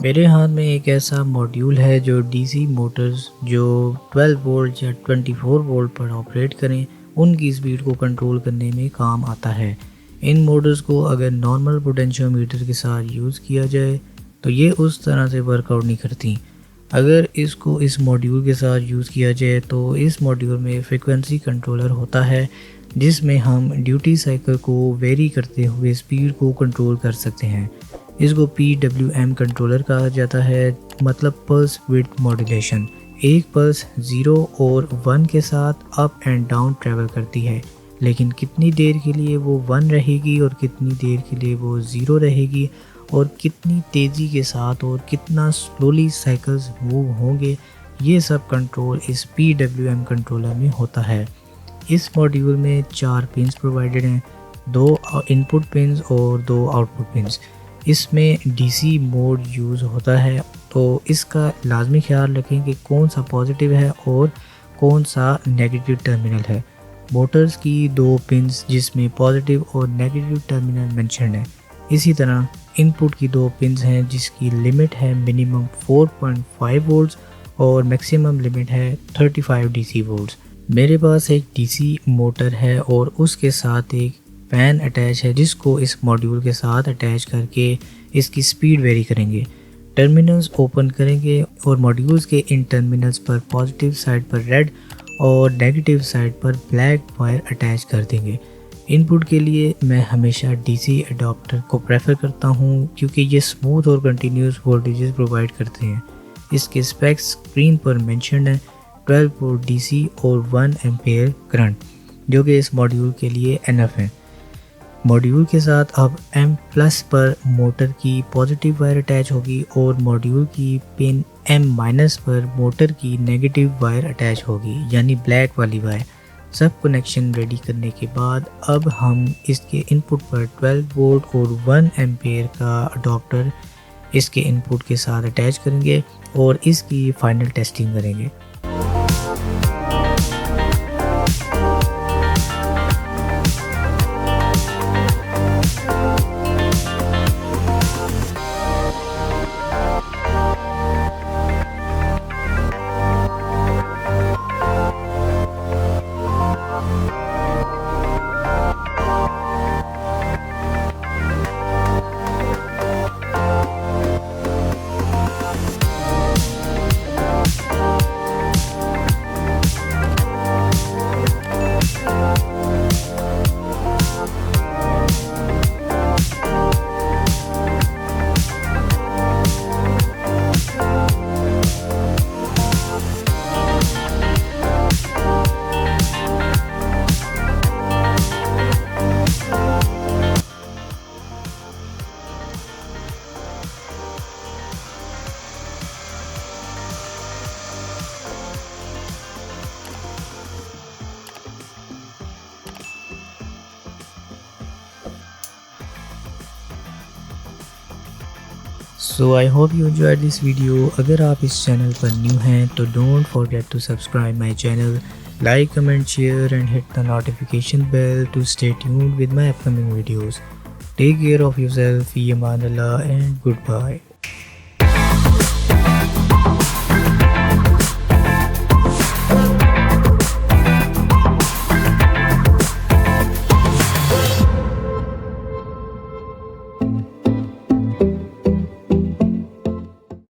मेरे हाथ में एक ऐसा मॉड्यूल है जो डीसी मोटर्स जो 12 वोल्ट या 24 वोल्ट पर ऑपरेट करें उनकी स्पीड को कंट्रोल करने में काम आता है। इन मोटर्स को अगर नॉर्मल पोटेंशियोमीटर के साथ यूज़ किया जाए तो ये उस तरह से वर्कआउट नहीं करती। अगर इसको इस मॉड्यूल के साथ यूज़ किया जाए तो इस मॉड्यूल में फ्रीक्वेंसी कंट्रोलर होता है जिसमें हम ड्यूटी साइकिल को वेरी करते हुए स्पीड को कंट्रोल कर सकते हैं। इसको PWM कंट्रोलर कहा जाता है, मतलब पल्स विड्थ मॉड्यूलेशन। एक पल्स 0 और 1 के साथ अप एंड डाउन ट्रैवल करती है, लेकिन कितनी देर के लिए वो 1 रहेगी और कितनी देर के लिए वो 0 रहेगी और कितनी तेज़ी के साथ और कितना स्लोली साइकिल्स मूव होंगे, ये सब कंट्रोल इस PWM कंट्रोलर में होता है। इस मॉड्यूल में 4 पिन्स प्रोवाइडेड हैं, 2 इनपुट पिन्स और 2 आउटपुट पिन्स। इसमें DC मोड यूज़ होता है, तो इसका लाजमी ख्याल रखें कि कौन सा पॉजिटिव है और कौन सा नेगेटिव टर्मिनल है। मोटर्स की 2 पिन्स जिसमें पॉजिटिव और नेगेटिव टर्मिनल मेंशन्ड है। इसी तरह इनपुट की 2 पिन्स हैं जिसकी लिमिट है मिनिमम 4.5 वोल्ट्स और मैक्सिमम लिमिट है 35 DC वोल्ट्स। मेरे पास एक DC मोटर है और उसके साथ एक फैन अटैच है जिसको इस मॉड्यूल के साथ अटैच करके इसकी स्पीड वेरी करेंगे। टर्मिनल्स ओपन करेंगे और मॉड्यूल्स के इन टर्मिनल्स पर पॉजिटिव साइड पर रेड और नेगेटिव साइड पर ब्लैक वायर अटैच कर देंगे। इनपुट के लिए मैं हमेशा DC अडॉप्टर को प्रेफर करता हूँ क्योंकि ये स्मूथ और कंटिन्यूस वोल्टेजेस प्रोवाइड करते हैं। इसके स्पेक्स स्क्रीन पर मेंशन्ड हैं, 12 वोल्ट DC और 1 एम्पेयर करंट, जो कि इस मॉड्यूल के लिए एनफ है। मॉड्यूल के साथ अब M+ पर मोटर की पॉजिटिव वायर अटैच होगी और मॉड्यूल की पिन M- पर मोटर की नेगेटिव वायर अटैच होगी, यानी ब्लैक वाली वायर। सब कनेक्शन रेडी करने के बाद अब हम इसके इनपुट पर 12 वोल्ट और 1 एम्पेयर का अडॉप्टर इसके इनपुट के साथ अटैच करेंगे और इसकी फाइनल टेस्टिंग करेंगे। So I hope you enjoyed this video. अगर आप इस चैनल पर न्यू हैं तो don't forget to subscribe my channel, like, comment, share and hit the notification bell to stay tuned with my upcoming videos. Take care of yourself, fi aman Allah and goodbye.